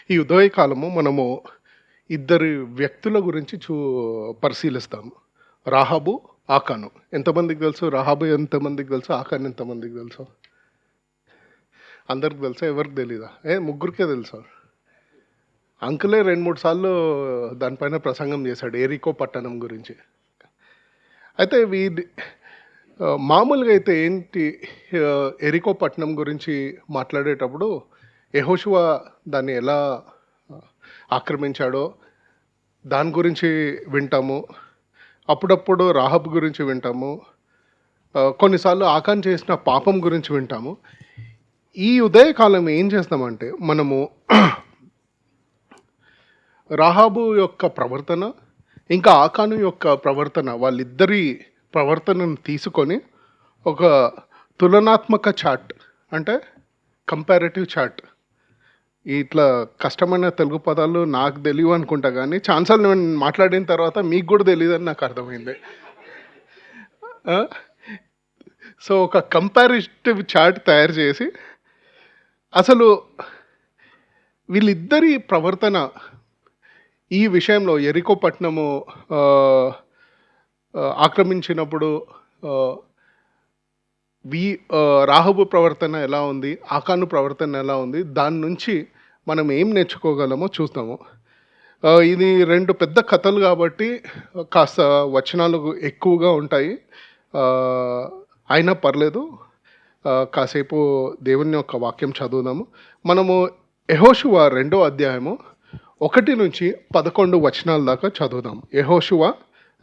ఈ ఉదయకాలము మనము ఇద్దరి వ్యక్తుల గురించి పరిశీలిస్తాము. రాహాబు, ఆకాను. ఎంతమందికి తెలుసు? రాహాబు ఎంతమందికి తెలుసు? ఆకాను ఎంతమందికి తెలుసు? అందరికి తెలుసా? ఎవరికి తెలీదా? ముగ్గురికే తెలుసా? అంకులే 2-3 సార్లు దానిపైన ప్రసంగం చేశాడు, ఎరికో పట్టణం గురించి. అయితే మామూలుగా అయితే ఏంటి, ఎరికో పట్టణం గురించి మాట్లాడేటప్పుడు యెహోషువ దాన్ని ఎలా ఆక్రమించాడో దాని గురించి వింటాము. అప్పుడప్పుడు రాహబ్ గురించి వింటాము. కొన్నిసార్లు ఆకాన్ చేసిన పాపం గురించి వింటాము. ఈ ఉదయకాలం ఏం చేస్తామంటే మనము రాహాబు యొక్క ప్రవర్తన, ఇంకా ఆకాను యొక్క ప్రవర్తన, వాళ్ళిద్దరి ప్రవర్తనను తీసుకొని ఒక తులనాత్మక చాట్, అంటే కంపారేటివ్ చాట్. ఇట్లా కష్టమైన తెలుగు పదాలు నాకు తెలియవు అనుకుంటా, కానీ ఛాన్సాలు నేను మాట్లాడిన తర్వాత మీకు కూడా తెలియదని నాకు అర్థమైంది. సో ఒక కంపారిటివ్ చాట్ తయారు చేసి అసలు వీళ్ళిద్దరి ప్రవర్తన ఈ విషయంలో ఎరికో పట్టణము ఆక్రమించినప్పుడు రాహబు ప్రవర్తన ఎలా ఉంది, ఆకాను ప్రవర్తన ఎలా ఉంది, దాని నుంచి మనం ఏం నేర్చుకోగలమో చూస్తాము. ఇది 2 పెద్ద కథలు కాబట్టి కాస్త వచనాలు ఎక్కువగా ఉంటాయి. అయినా పర్లేదు, కాసేపు దేవుని యొక్క వాక్యం చదువుదాము. మనము యెహోషువ 2వ అధ్యాయము 1 నుంచి 11 వచనాల దాకా చదువుదాం. యెహోషువ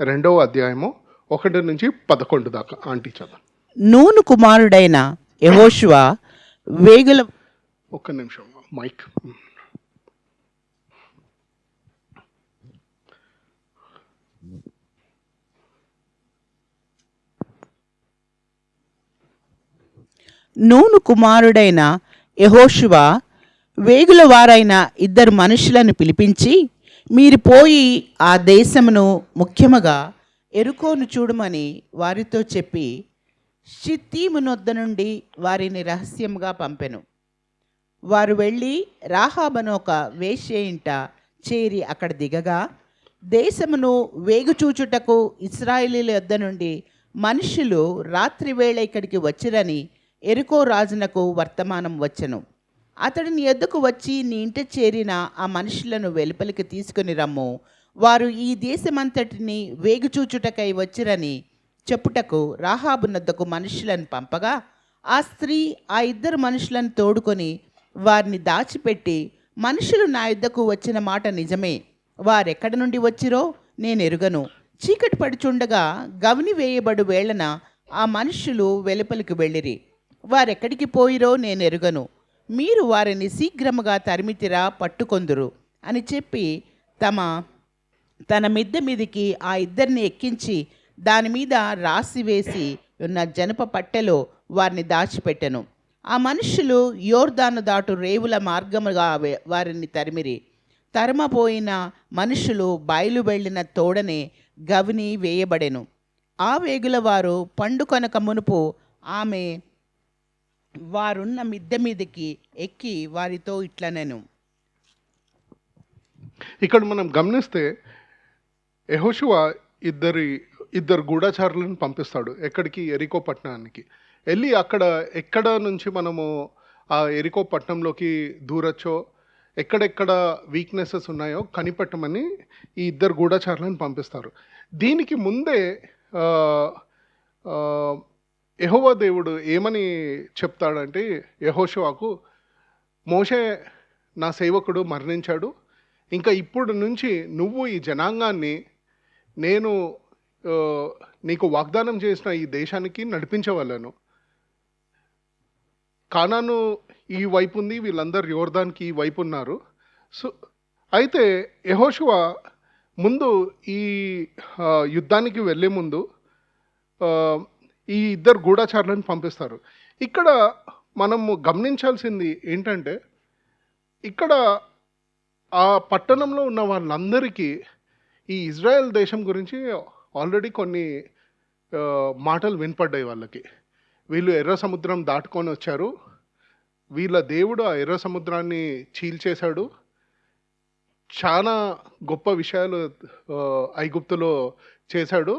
2వ అధ్యాయము 1 నుంచి 11 దాకా. ఆంటీ చదువు. నూను కుమారుడైన యెహోషువ వేగుల ఒక్క నిమిషం మైక్. నూను కుమారుడైన యెహోషువ వేగుల వారైన 2 మనుషులను పిలిపించి, మీరు పోయి ఆ దేశమును, ముఖ్యముగా ఎరుకోను చూడమని వారితో చెప్పి షిత్తీము నొద్ద నుండి వారిని రహస్యంగా పంపెను. వారు వెళ్ళి రాహాబను ఒక వేశ్య ఇంట చేరి అక్కడ దిగగా, దేశమును వేగుచూచుటకు ఇశ్రాయేలీల యొద్ద నుండి మనుషులు రాత్రి వేళ ఇక్కడికి వచ్చిరని ఎరుకో రాజునకు వర్తమానం వచ్చెను. అతడిని ఎద్దుకు వచ్చి, నీ ఇంట చేరిన ఆ మనుషులను వెలుపలికి తీసుకుని రమ్ము, వారు ఈ దేశమంతటిని వేగుచూచుటకై వచ్చిరని చెప్పుటకు రాహాబు నొద్దకు మనుషులను పంపగా, ఆ స్త్రీ ఆ 2 మనుషులను తోడుకొని వారిని దాచిపెట్టి, మనుషులు నా యుద్ధకు వచ్చిన మాట నిజమే, వారెక్కడి నుండి వచ్చిరో నేను ఎరుగను. చీకటి పడుచుండగా గవని వేయబడు వేళన ఆ మనుషులు వెలుపలికి వెళ్ళిరి, వారెక్కడికి పోయిరో నేను ఎరుగను. మీరు వారిని శీఘ్రముగా తరిమితిరా, పట్టుకొందురు అని చెప్పి తన మిద్దె మీదికి ఆ 2 ఎక్కించి దాని మీద రాసి వేసి ఉన్న జనప పట్టెలో వారిని దాచిపెట్టెను. ఆ మనుషులు యోర్దాను దాటు రేవుల మార్గముగా వారిని తరిమిరి. తరమపోయిన మనుషులు బయలు వెళ్ళిన తోడనే గవిని వేయబడెను. ఆ వేగుల వారు పండుకొనక మునుపు ఆమె వారున్న మిద్దె మీదకి ఎక్కి వారితో ఇట్లనెను. ఇక్కడ మనం గమనిస్తే యెహోషువ ఇద్దరు గూఢచారులను పంపిస్తాడు. ఎక్కడికి? ఎరికో పట్టణానికి. వెళ్ళి ఎక్కడ నుంచి మనము ఆ ఎరికో పట్టణంలోకి దూరచ్చో, ఎక్కడెక్కడ వీక్నెసెస్ ఉన్నాయో కనిపెట్టమని ఈ 2 గూఢచారులను పంపిస్తారు. దీనికి ముందే యెహోవా దేవుడు ఏమని చెప్తాడంటే యెహోషువకు, మోషే నా సేవకుడు మరణించాడు, ఇంకా ఇప్పుడు నుంచి నువ్వు ఈ జనాంగాన్ని నేను నీకు వాగ్దానం చేసిన ఈ దేశానికి నడిపించవలను. కానాను ఈ వైపు ఉంది, వీళ్ళందరూ యోర్దాన్కి ఈ వైపు ఉన్నారు. సో అయితే యెహోషువ ముందు ఈ యుద్ధానికి వెళ్ళే ముందు ఈ 2 గూఢచారులను పంపిస్తారు. ఇక్కడ మనము గమనించాల్సింది ఏంటంటే, ఇక్కడ ఆ పట్టణంలో ఉన్న వాళ్ళందరికీ ఈ ఇజ్రాయెల్ దేశం గురించి ఆల్రెడీ కొన్ని మాటలు వినపడ్డాయి వాళ్ళకి. వీళ్ళు ఎర్ర సముద్రం దాటుకొని వచ్చారు, వీళ్ళ దేవుడు ఆ ఎర్ర సముద్రాన్ని చీల్చేశాడు, చాలా గొప్ప విషయాలు ఐగుప్తులో చేశాడు.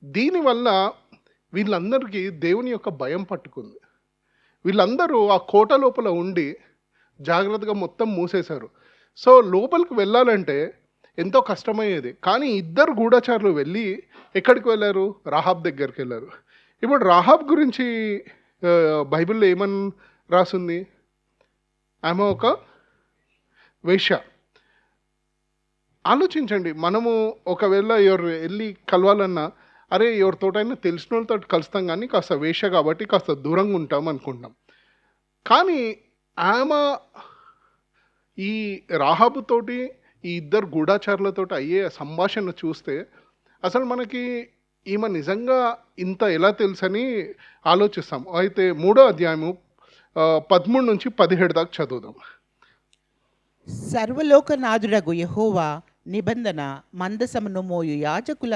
దీనివల్ల వీళ్ళందరికీ దేవుని యొక్క భయం పట్టుకుంది. వీళ్ళందరూ ఆ కోట లోపల ఉండి జాగ్రత్తగా మొత్తం మూసేశారు. సో లోపలికి వెళ్ళాలంటే ఎంతో కష్టమయ్యేది. కానీ ఇద్దరు గూఢచారులు వెళ్ళి ఎక్కడికి వెళ్ళారు? రాహాబ్ దగ్గరికి వెళ్ళారు. ఇప్పుడు రాహాబ్ గురించి బైబిల్లో ఏమని రాసుంది? ఆమె ఒక వేశ్య. ఆలోచించండి, మనము ఒకవేళ ఎవరు వెళ్ళి కలవాలన్నా, అరే ఎవరితోటైనా తెలిసిన వాళ్ళతో కలుస్తాం, కానీ కాస్త వేశ్య కాబట్టి కాస్త దూరంగా ఉంటాం అనుకుంటాం. కానీ ఆమె ఈ రాహాబుతోటి ఈ ఇద్దరు గూఢచారులతోటి అయ్యే సంభాషణ చూస్తే అసలు మనకి ఈమె నిజంగా ఇంత ఎలా తెలుసని ఆలోచిస్తాం. అయితే 3వ అధ్యాయము 13 నుంచి 17 దాకా చదువుదాం. సర్వలోకనాథుడగు యెహోవా నిబంధన మందసమును మోయు యాజకుల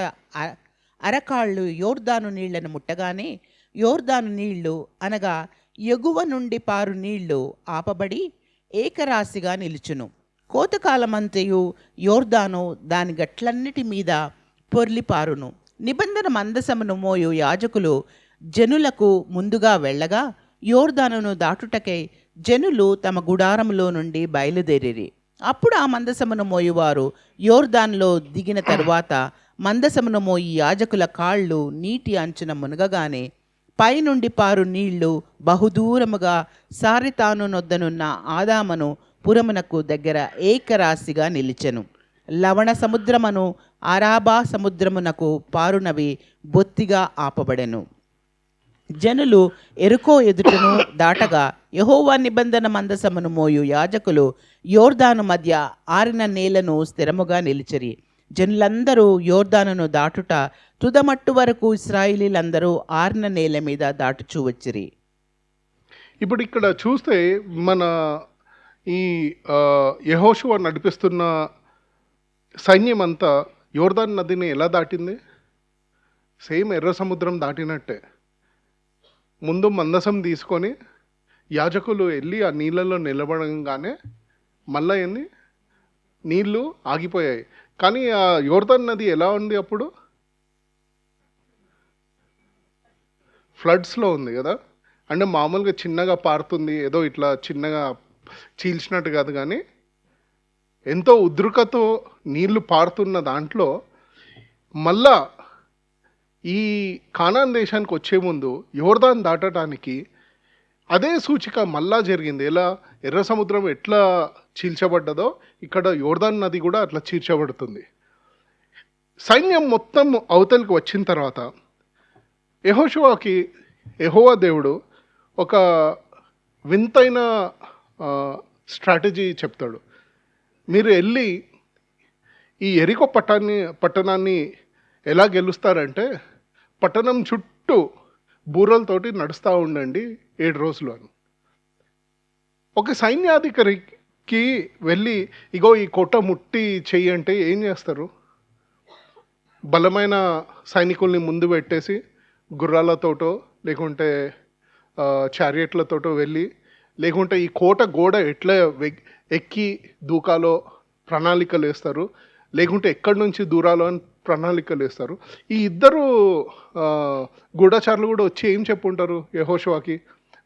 అరకాళ్ళు యోర్దాను నీళ్లను ముట్టగానే యోర్దాను నీళ్లు అనగా ఎగువ నుండి పారు నీళ్లు ఆపబడి ఏకరాశిగా నిలుచును. కోతకాలమంతయు యోర్దాను దాని గట్లన్నిటి మీద పొర్లిపారును. నిబంధన మందసమును మోయు యాజకులు జనులకు ముందుగా వెళ్ళగా యోర్దానును దాటుటకై జనులు తమ గుడారములో నుండి బయలుదేరిరి. అప్పుడు ఆ మందసమును మోయువారు యోర్దాన్లో దిగిన తరువాత మందసమును మోయి యాజకుల కాళ్ళు నీటి అంచున మునగగానే పైనుండి పారు నీళ్లు బహుదూరముగా సారితాను నొద్దనున్న ఆదామను పురమునకు దగ్గర ఏకరాశిగా నిలిచెను. లవణ సముద్రమును అరాబా సముద్రమునకు పారునవి బొత్తిగా ఆపబడెను. జనులు ఎరుకో ఎదుటను దాటగా యెహోవా నిబంధన మందసమును మోయు యాజకులు యోర్దాను మధ్య ఆరిన నేలను స్థిరముగా నిలిచిరి. జనులందరూ యోర్దానును దాటుట తుదమట్టు వరకు ఇశ్రాయేలీలందరూ ఆరిన నేల మీద దాటుచూ వచ్చిరి. ఇప్పుడు ఇక్కడ చూస్తే మన ఈ యెహోషువ నడిపిస్తున్న సైన్యం అంతా యోర్దాన్ నదిని ఎలా దాటింది? సేమ్ ఎర్ర సముద్రం దాటినట్టే. ముందు మందసం తీసుకొని యాజకులు వెళ్ళి ఆ నీళ్ళలో నిలబడంగానే మళ్ళా ఏంది, నీళ్ళు ఆగిపోయాయి. కానీ ఆ యోర్దాన్ నది ఎలా ఉంది అప్పుడు? ఫ్లడ్స్లో ఉంది కదా. అంటే మామూలుగా చిన్నగా పారుతుంది, ఏదో ఇట్లా చిన్నగా చీల్చినట్టు కాదు, కానీ ఎంతో ఉద్రికతో నీళ్లు పారుతున్న దాంట్లో మళ్ళా ఈ కానాన్ దేశానికి వచ్చే ముందు యోర్దాన్ దాటడానికి అదే సూచిక మళ్ళా జరిగింది. ఎలా ఎర్ర సముద్రం ఎట్లా చీల్చబడ్డదో ఇక్కడ యోర్దాన్ నది కూడా అట్లా చీల్చబడుతుంది. సైన్యం మొత్తం అవతలికి వచ్చిన తర్వాత యెహోషువకి యెహోవా దేవుడు ఒక వింతైన స్ట్రాటజీ చెప్తాడు. మీరు వెళ్ళి ఈ ఎరికో పట్టణాన్ని ఎలా గెలుస్తారంటే, పట్టణం చుట్టూ బూరలతోటి నడుస్తూ ఉండండి 7 రోజులు అని. ఒక సైన్యాధికారికి వెళ్ళి ఇగో ఈ కోట ముట్టి చెయ్యి అంటే ఏం చేస్తారు? బలమైన సైనికుల్ని ముందు పెట్టేసి గుర్రాలతోటో లేకుంటే చారియట్లతోటో వెళ్ళి, లేకుంటే ఈ కోట గోడ ఎట్లా ఎక్కి దూకాలో ప్రణాళికలు వేస్తారు, లేకుంటే ఎక్కడి నుంచి దూరాలో అని ప్రణాళికలు వేస్తారు. ఈ ఇద్దరు గూఢచారులు కూడా వచ్చి ఏం చెప్పుంటారు యెహోషువకి?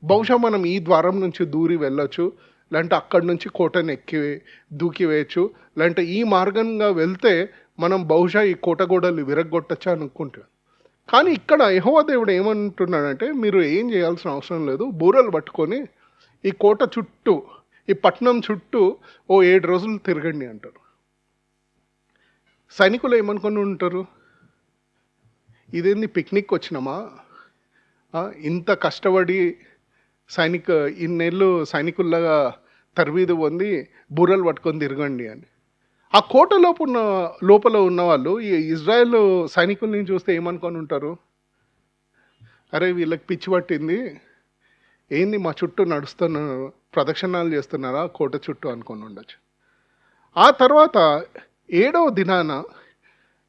బహుశా మనం ఈ ద్వారం నుంచి దూరి వెళ్ళొచ్చు, లేదంటే అక్కడి నుంచి కోటను దూకి వేయచ్చు, లేదంటే ఈ మార్గంగా వెళ్తే మనం బహుశా ఈ కోట గోడలు విరగొట్టచ్చు అనుకుంటాం. కానీ ఇక్కడ యెహోవా దేవుడు ఏమంటున్నాడంటే, మీరు ఏం చేయాల్సిన అవసరం లేదు, బూరలు పట్టుకొని ఈ కోట చుట్టూ, ఈ పట్టణం చుట్టూ 7 రోజులు తిరగండి అంటారు. సైనికులు ఏమనుకొని ఉంటారు? ఇదేంది పిక్నిక్ వచ్చినామా, ఇంత కష్టపడి ఇన్నేళ్ళు సైనికుల్లాగా తరబీదు పొంది బూరలు పట్టుకొని తిరగండి అని. ఆ కోట లోపల ఉన్న వాళ్ళు ఈ ఇజ్రాయెల్ సైనికుల్ని చూస్తే ఏమనుకొని ఉంటారు? అరే వీళ్ళకి పిచ్చి పట్టింది, ఏంది మా చుట్టూ నడుస్తున్నారు, ప్రదక్షిణాలు చేస్తున్నారా కోట చుట్టూ అనుకొని ఉండొచ్చు. ఆ తర్వాత 7వ దినాన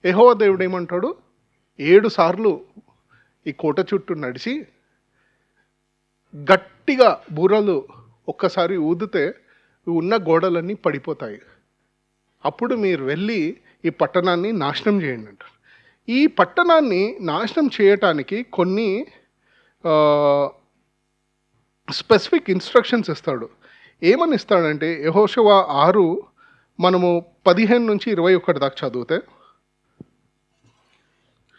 యెహోవా దేవుడు ఏమంటాడు? 7 సార్లు ఈ కోట చుట్టూ నడిచి గట్టిగా బూరలు ఒక్కసారి ఊదితే ఉన్న గోడలన్నీ పడిపోతాయి. అప్పుడు మీరు వెళ్ళి ఈ పట్టణాన్ని నాశనం చేయండి అంటారు. ఈ పట్టణాన్ని నాశనం చేయటానికి కొన్ని స్పెసిఫిక్ ఇన్స్ట్రక్షన్స్ ఇస్తాడు. ఏమని ఇస్తాడంటే యెహోషువ 6 మనము 15 నుంచి 21 దాకా చదివితే,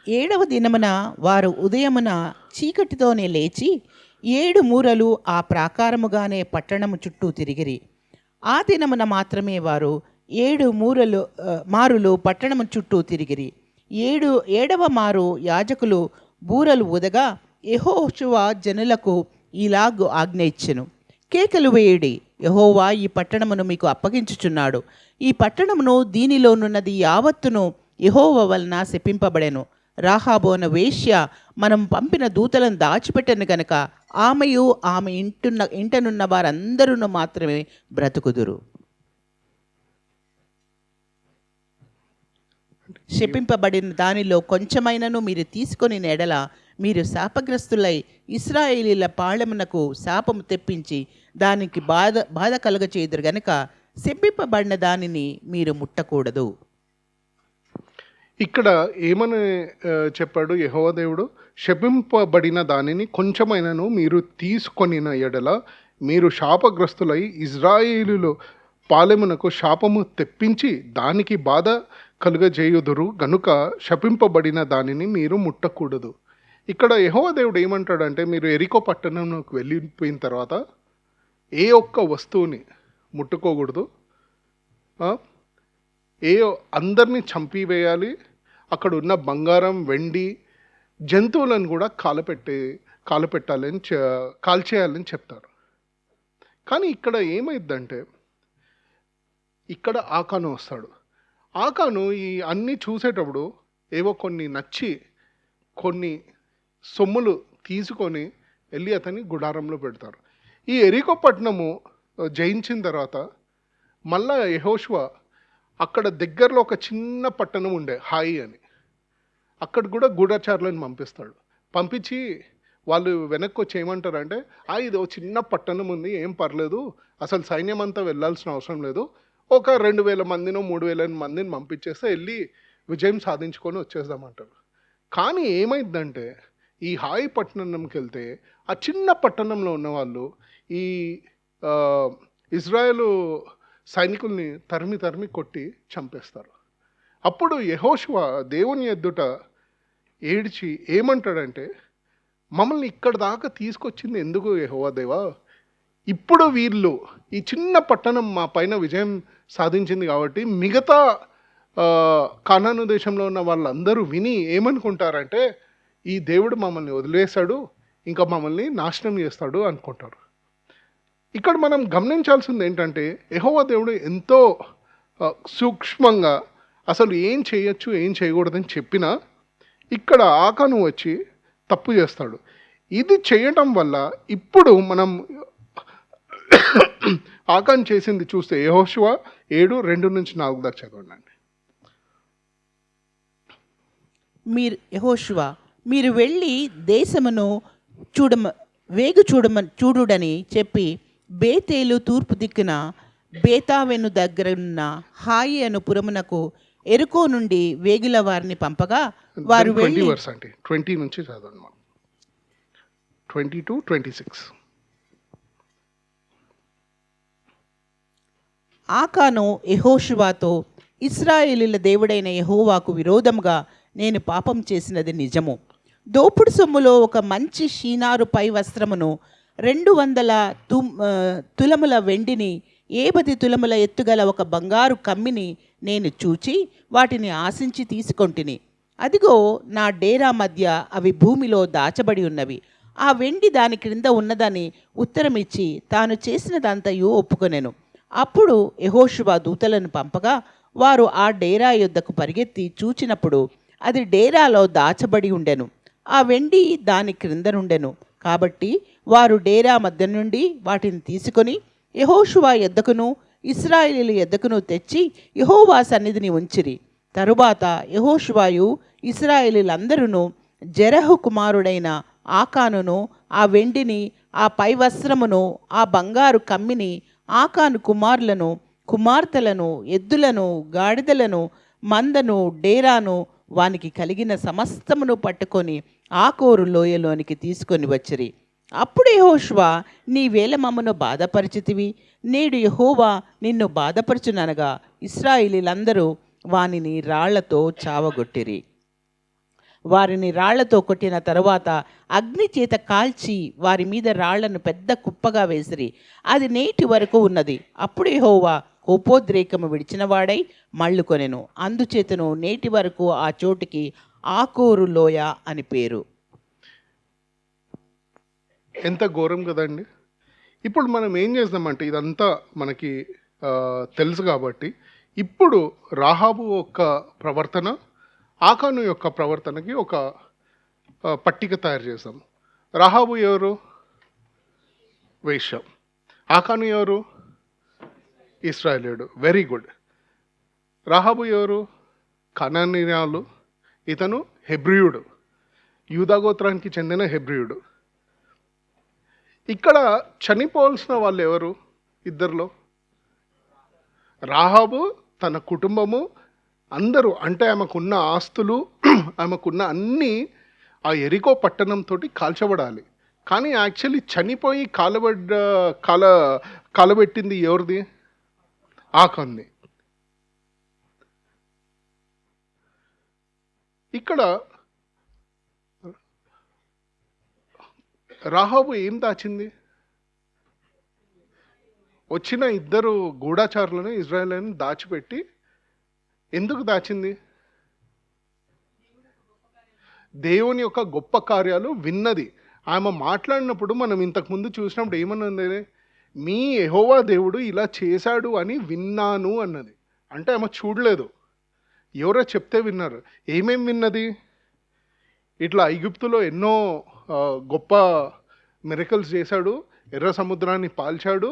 7వ దినమున వారు ఉదయమున చీకటితోనే లేచి 7 మూరలు ఆ ప్రాకారముగానే పట్టణము చుట్టూ తిరిగిరి. ఆ దినమున మాత్రమే వారు 7 మారులు పట్టణము చుట్టూ తిరిగిరి. ఏడవ మారు యాజకులు బూరలు ఊదగా యెహోషువ జనులకు ఇలాగు ఆజ్ఞ ఇచ్చెను, కేకలు వేయుడి, యెహోవా ఈ పట్టణమును మీకు అప్పగించుచున్నాడు. ఈ పట్టణమును దీనిలోనున్నది యావత్తును యెహోవా వలన శపింపబడెను. రాహాబోన వేశ్య మనం పంపిన దూతలను దాచిపెట్టను గనక ఆమెయు ఆమె ఇంటనున్న వారందరూ మాత్రమే బ్రతుకుదురు. శపింపబడిన దానిలో కొంచెమైనను మీరు తీసుకొని నెడల మీరు శాపగ్రస్తులై ఇశ్రాయేలీల పాళెమునకు శాపము తెప్పించి దానికి బాధ కలుగచేయుదురు గనుక శపింపబడిన దానిని మీరు ముట్టకూడదు. ఇక్కడ ఏమని చెప్పాడు యెహోవా దేవుడు? శపింపబడిన దానిని కొంచెమైనను మీరు తీసుకొనిన ఎడల మీరు శాపగ్రస్తులై ఇజ్రాయేలులో పాలెమునకు శాపము తెప్పించి దానికి బాధ కలుగజేయుదురు గనుక శపింపబడిన దానిని మీరు ముట్టకూడదు. ఇక్కడ యెహోవా దేవుడు ఏమంటాడంటే, మీరు ఎరికో పట్టణంలోకి వెళ్ళిపోయిన తర్వాత ఏ ఒక్క వస్తువుని ముట్టుకోకూడదు, అందరినీ చంపివేయాలి, అక్కడ ఉన్న బంగారం వెండి జంతువులను కూడా కాలపెట్టాలని కాల్చేయాలని చెప్తారు. కానీ ఇక్కడ ఏమైందంటే, ఇక్కడ ఆకాను వస్తాడు. ఆకాను ఈ అన్నీ చూసేటప్పుడు ఏవో కొన్ని నచ్చి కొన్ని సొమ్ములు తీసుకొని వెళ్ళి అతని గుడారంలో పెడతారు. ఈ ఎరికో పట్టణము జయించిన తర్వాత మళ్ళా యెహోషువ అక్కడ దగ్గరలో ఒక చిన్న పట్టణం ఉండే హాయి అని, అక్కడ కూడా గూఢచారులను పంపించి వాళ్ళు వెనక్కి వచ్చి ఏమంటారంటే, ఇది ఒక చిన్న పట్టణం ఉంది, ఏం పర్లేదు, అసలు సైన్యం అంతా వెళ్ళాల్సిన అవసరం లేదు, ఒక 2000 మందినో 3000 మందిని పంపించేస్తే వెళ్ళి విజయం సాధించుకొని వచ్చేద్దామంటారు. కానీ ఏమైందంటే ఈ హాయి పట్టణంకి వెళ్తే ఆ చిన్న పట్టణంలో ఉన్న వాళ్ళు ఈ ఇజ్రాయేలు సైనికుల్ని తరిమి కొట్టి చంపేస్తారు. అప్పుడు యెహోషువ దేవుని ఎదుట ఏడ్చి ఏమంటాడంటే, మమ్మల్ని ఇక్కడ దాకా తీసుకొచ్చింది ఎందుకు యెహోవా దేవా? ఇప్పుడు వీళ్ళు ఈ చిన్న పట్టణం మా పైన విజయం సాధించింది కాబట్టి మిగతా కానాను దేశంలో ఉన్న వాళ్ళందరూ విని ఏమనుకుంటారంటే, ఈ దేవుడు మమ్మల్ని వదిలేశాడు, ఇంకా మమ్మల్ని నాశనం చేస్తాడు అనుకుంటారు. ఇక్కడ మనం గమనించాల్సింది ఏంటంటే, యెహోవా దేవుడు ఎంతో సూక్ష్మంగా అసలు ఏం చేయొచ్చు ఏం చేయకూడదని చెప్పినా ఇక్కడ ఆకాను వచ్చి తప్పు చేస్తాడు. ఇది చేయటం వల్ల ఇప్పుడు మనం ఆకాను చేసింది చూస్తే యెహోషువ 7:2-4 దాకా చదవండి. మీరు వెళ్ళి దేశమును చూడుడని చెప్పి బేతేలు తూర్పు దిక్కున బేతావెను దగ్గరున్న హాయి అను పురమునకు ఎరుకో నుండి వేగుల వారిని పంపగా వారు వెళ్ళి 20 నుంచి చదవండి. 20-26. ఆకాను యెహోషువతో, ఇశ్రాయేలీల దేవుడైన యెహోవాకు విరోధముగా నేను పాపం చేసినది నిజము. దోపుడు సొమ్ములో ఒక మంచి షీనారు పై వస్త్రమును 200 తులముల వెండిని 50 తులముల ఎత్తుగల ఒక బంగారు కమ్మిని నేను చూచి వాటిని ఆశించి తీసుకొంటిని. అదిగో నా డేరా మధ్య అవి భూమిలో దాచబడి ఉన్నవి. ఆ వెండి దాని క్రింద ఉన్నదని ఉత్తరమిచ్చి తాను చేసినదంతయు ఒప్పుకొనెను. అప్పుడు యెహోషువ దూతలను పంపగా వారు ఆ డేరా యొద్దకు పరిగెత్తి చూచినప్పుడు అది డేరాలో దాచబడి ఉండెను. ఆ వెండి దాని క్రింద నుండెను. కాబట్టి వారు డేరా మధ్య నుండి వాటిని తీసుకొని యెహోషువ యొద్దకును ఇశ్రాయేలీయుల యొద్దకును తెచ్చి యెహోవా సన్నిధిని ఉంచిరి. తరువాత యెహోషువయు ఇశ్రాయేలీయులందరూ జెరహు కుమారుడైన ఆకానును ఆ వెండిని ఆ పై వస్త్రమును ఆ బంగారు కమ్మిని ఆకాను కుమారులను కుమార్తెలను, ఎద్దులను, గాడిదలను, మందను, డేరాను, వానికి కలిగిన సమస్తమును పట్టుకొని ఆకోరు లోయలోనికి తీసుకొని వచ్చిరి. అప్పుడు యెహోషువ, నీవేళ మమ్మను బాధపరిచితివి, నేడు యెహోవా నిన్ను బాధపరచుననగా ఇశ్రాయేలీలందరూ వానిని రాళ్లతో చావగొట్టిరి. వారిని రాళ్లతో కొట్టిన తరువాత అగ్ని చేత కాల్చి వారి మీద రాళ్లను పెద్ద కుప్పగా వేసిరి. అది నేటి వరకు ఉన్నది. అప్పుడు యెహోవా కోపోద్రేకము విడిచినవాడై మళ్ళుకొనెను. అందుచేతను నేటి వరకు ఆ చోటికి ఆకోరు లోయ అని పేరు. ఎంత ఘోరం కదండి. ఇప్పుడు మనం ఏం చేద్దామంటే ఇదంతా మనకి తెలుసు కాబట్టి ఇప్పుడు రాహాబు యొక్క ప్రవర్తన, ఆకాను యొక్క ప్రవర్తనకి ఒక పట్టిక తయారు చేసాం. రాహాబు ఎవరు? వేశ్య. ఆకాను ఎవరు? ఇశ్రాయేలీయుడు. Very good. రాహాబు ఎవరు? కనానీయులు. ఇతను హెబ్రియుడు, యూదాగోత్రానికి చెందిన హెబ్రియుడు. ఇక్కడ చనిపోవాల్సిన వాళ్ళు ఎవరు? ఇద్దరిలో రాహాబు, తన కుటుంబము, అందరూ. అంటే ఆమెకున్న ఆస్తులు, ఆమెకున్న అన్నీ ఆ ఎరికో పట్టణంతో కాల్చబడాలి. కానీ యాక్చువల్లీ చనిపోయి కాలబెట్టింది ఎవరిది? ఆకాన్ని. ఇక్కడ రాహాబు ఏం దాచింది? వచ్చిన ఇద్దరు గూఢచారులను, ఇజ్రాయేలును దాచిపెట్టి ఎందుకు దాచింది? దేవుని యొక్క గొప్ప కార్యాలు విన్నది. ఆమె మాట్లాడినప్పుడు మనం ఇంతకుముందు చూసినప్పుడు ఏమన్నది? మీ యెహోవా దేవుడు ఇలా చేశాడు అని విన్నాను అన్నది. అంటే ఆమె చూడలేదు, ఎవరో చెప్తే విన్నారు. ఏమేం విన్నది? ఇట్లా ఐగుప్తులో ఎన్నో గొప్ప మిరకల్స్ చేశాడు, ఎర్ర సముద్రాన్ని పాల్చాడు,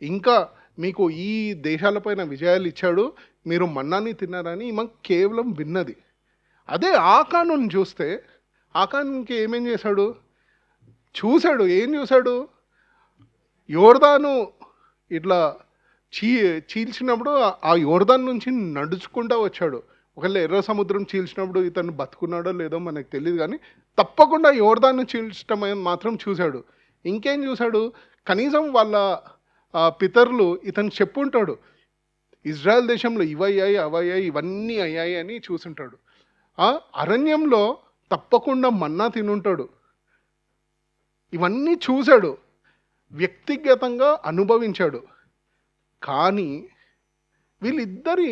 ఇంకా మీకు ఈ దేశాలపైన విజయాలు ఇచ్చాడు, మీరు మన్నాని తిన్నారని ఈమె కేవలం విన్నది. అదే ఆకానుని చూస్తే ఆకానుకి ఏమేం చేశాడు? చూశాడు. ఏం చూశాడు? యోర్దాను ఇట్లా చీల్చినప్పుడు ఆ యోర్దాన్ నుంచి నడుచుకుంటూ వచ్చాడు. ఒకవేళ ఎర్ర సముద్రం చీల్చినప్పుడు ఇతను బతుకున్నాడో లేదో మనకు తెలియదు, కానీ తప్పకుండా యోర్దాను చీల్చడం మాత్రం చూశాడు. ఇంకేం చూశాడు? కనీసం వాళ్ళ పితరులు ఇతను చెప్పుంటాడు, ఇజ్రాయెల్ దేశంలో ఇవయ్యాయి, అవయ్యాయి, ఇవన్నీ అయ్యాయి అని చూసుంటాడు. అరణ్యంలో తప్పకుండా మన్నా తినుంటాడు. ఇవన్నీ చూశాడు, వ్యక్తిగతంగా అనుభవించాడు. కానీ వీళ్ళిద్దరి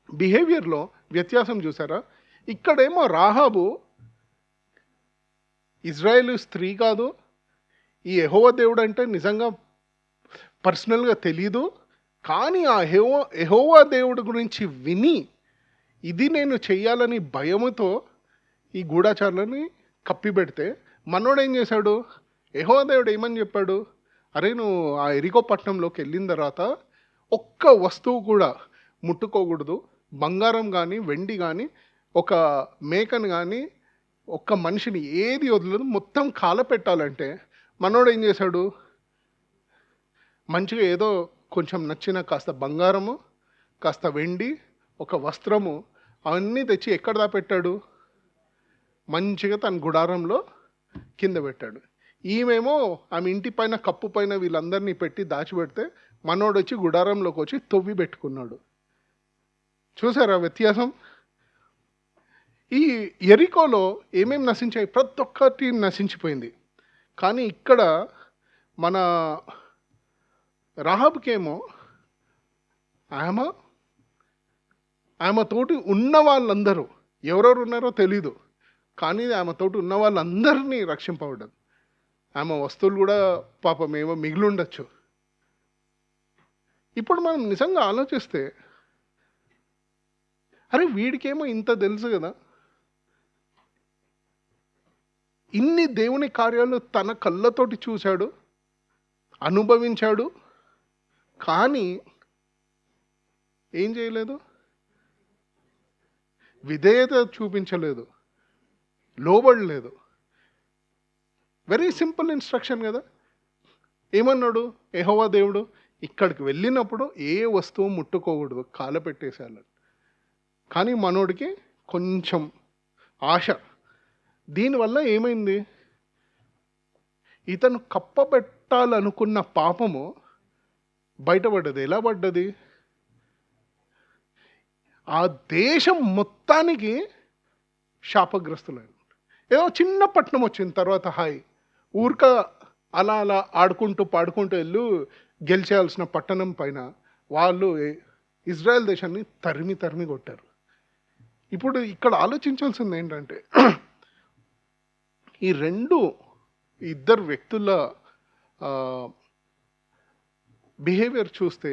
బిహేవియర్లో వ్యత్యాసం చూసారా? ఇక్కడేమో రాహాబు ఇజ్రాయేలు స్త్రీ కాదు, ఈ యెహోవా దేవుడు అంటే నిజంగా పర్సనల్గా తెలీదు. కానీ ఆ యెహోవా దేవుడి గురించి విని ఇది నేను చెయ్యాలని భయముతో ఈ గూఢచారులని కప్పిపెడితే మనోడు ఏం చేశాడు? యెహోవా దేవుడు ఏమని చెప్పాడు? అరే, నువ్వు ఆ ఎరికో పట్టణంలోకి వెళ్ళిన తర్వాత ఒక్క వస్తువు కూడా ముట్టుకోకూడదు, బంగారం కానీ వెండి కానీ ఒక మేకను కానీ ఒక్క మనిషిని ఏది వదలదు, మొత్తం కాలపెట్టాలంటే మనోడు ఏం చేశాడు? మంచిగా ఏదో కొంచెం నచ్చిన కాస్త బంగారము, కాస్త వెండి, ఒక వస్త్రము అవన్నీ తెచ్చి ఎక్కడ దాపెట్టాడు? మంచిగా తన గుడారంలో కింద పెట్టాడు. ఈమెమో ఆమె ఇంటి పైన కప్పు పైన వీళ్ళందరినీ పెట్టి దాచిపెడితే మనోడు వచ్చి గుడారంలోకి వచ్చి తవ్వి పెట్టుకున్నాడు. చూసారా వ్యత్యాసం? ఈ ఎరికోలో ఏమేమి నశించాయి? ప్రతి ఒక్కటి నశించిపోయింది. కానీ ఇక్కడ మన రాహాబుకేమో ఆమెతోటి ఉన్న వాళ్ళందరూ ఎవరెవరు ఉన్నారో తెలీదు, కానీ ఆమెతోటి ఉన్న వాళ్ళందరినీ రక్షింపబడ్డది. ఆమె వస్తువులు కూడా పాపం ఏమో మిగిలి ఉండొచ్చు. ఇప్పుడు మనం నిజంగా ఆలోచిస్తే అరే వీడికేమో ఇంత తెలుసు కదా, ఇన్ని దేవుని కార్యాలు తన కళ్ళతోటి చూశాడు, అనుభవించాడు, కానీ ఏం చేయలేదు? విధేయత చూపించలేదు, లోబడలేదు. వెరీ సింపుల్ ఇన్స్ట్రక్షన్ కదా. ఏమన్నాడు యెహోవా దేవుడు? ఇక్కడికి వెళ్ళినప్పుడు ఏ వస్తువు ముట్టుకోకూడదు, కాలపెట్టేసేయాలి. కానీ మనోడికి కొంచెం ఆశ. దీనివల్ల ఏమైంది? ఇతను కప్పబెట్టాలనుకున్న పాపము బయటపడ్డది. ఎలా పడ్డది? ఆ దేశం మొత్తానికి శాపగ్రస్తులైన. ఏదో చిన్న పట్టణం వచ్చిన తర్వాత హాయ్ ఊరిక అలా అలా ఆడుకుంటూ పాడుకుంటూ వెళ్ళు గెలిచేయాల్సిన పట్టణం పైన వాళ్ళు ఇజ్రాయెల్ దేశాన్ని తరిమి తరిమి కొట్టారు. ఇప్పుడు ఇక్కడ ఆలోచించాల్సింది ఏంటంటే ఈ ఇద్దరు వ్యక్తుల బిహేవియర్ చూస్తే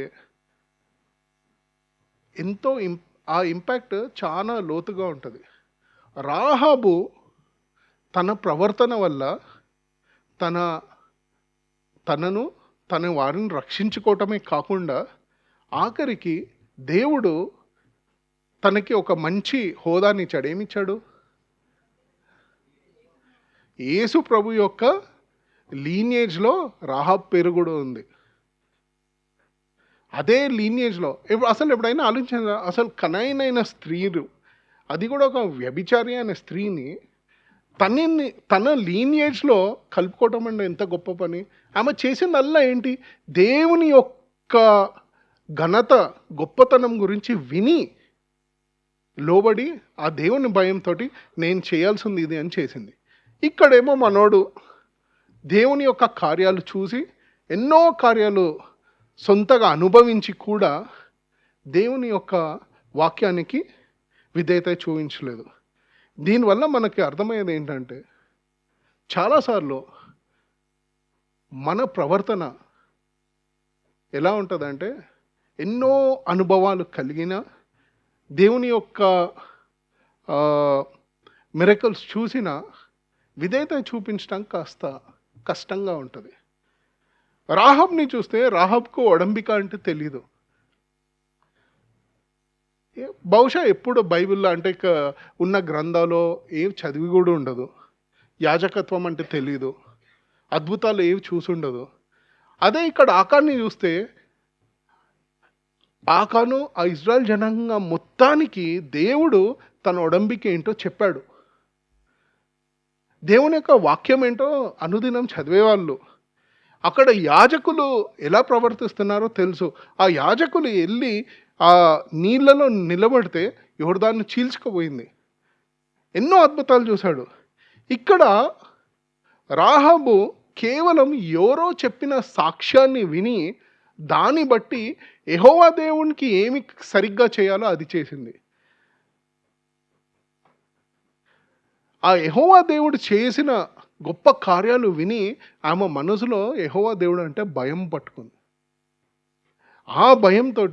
ఎంతో ఆ ఇంపాక్ట్ చాలా లోతుగా ఉంటుంది. రాహాబు తన ప్రవర్తన వల్ల తనను తన వారిని రక్షించుకోవటమే కాకుండా ఆఖరికి దేవుడు తనకి ఒక మంచి హోదాని ఇచ్చాడు. ఏమిచ్చాడు? యేసు ప్రభు యొక్క లీనియేజ్లో రాహాబ్ పేరు కూడా ఉంది. అదే లీనియేజ్లో అసలు ఎప్పుడైనా ఆలోచించారా? అసలు కనైనైన స్త్రీలు, అది కూడా ఒక వ్యభిచారి అనే స్త్రీని తన లీనియేజ్లో కలుపుకోవటం అంటే ఎంత గొప్ప పని. ఆమె చేసిందల్లా ఏంటి? దేవుని యొక్క ఘనత గొప్పతనం గురించి విని లోబడి ఆ దేవుని భయంతో నేను చేయాల్సింది ఇది అని చేసింది. ఇక్కడేమో మనోడు దేవుని యొక్క కార్యాలు చూసి ఎన్నో కార్యాలు సొంతగా అనుభవించి కూడా దేవుని యొక్క వాక్యానికి విధేయత చూపించలేదు. దీనివల్ల మనకి అర్థమయ్యేది ఏంటంటే చాలాసార్లు మన ప్రవర్తన ఎలా ఉంటుందంటే ఎన్నో అనుభవాలు కలిగిన దేవుని యొక్క మిరకల్స్ చూసిన విధేయత చూపించడం కాస్త కష్టంగా ఉంటుంది. రాహాబ్ని చూస్తే రాహాబ్కు ఒడంబిక అంటే తెలీదు. బహుశా ఎప్పుడు బైబిల్లో అంటే ఉన్న గ్రంథాలో ఏం చదివి కూడా ఉండదు. యాజకత్వం అంటే తెలీదు. అద్భుతాలు ఏవి చూసుండదు. అదే ఇక్కడ ఆకాన్ని చూస్తే ఆకాను ఆ ఇజ్రాయెల్ జనాంగం మొత్తానికి దేవుడు తన ఒడంబిక ఏంటో చెప్పాడు. దేవుని యొక్క వాక్యం ఏంటో అనుదినం చదివేవాళ్ళు. అక్కడ యాజకులు ఎలా ప్రవర్తిస్తున్నారో తెలుసు. ఆ యాజకులు వెళ్ళి ఆ నీళ్ళలో నిలబడితే యోర్దాను చీల్చుకుపోయింది. ఎన్నో అద్భుతాలు చూశాడు. ఇక్కడ రాహాబు కేవలం ఎవరో చెప్పిన సాక్ష్యాన్ని విని దాన్ని బట్టి యెహోవా దేవునికి ఏమి సరిగ్గా చేయాలో అది చేసింది. ఆ యెహోవా దేవుడు చేసిన గొప్ప కార్యాలు విని ఆమె మనసులో యెహోవా దేవుడు అంటే భయం పట్టుకుంది. ఆ భయంతో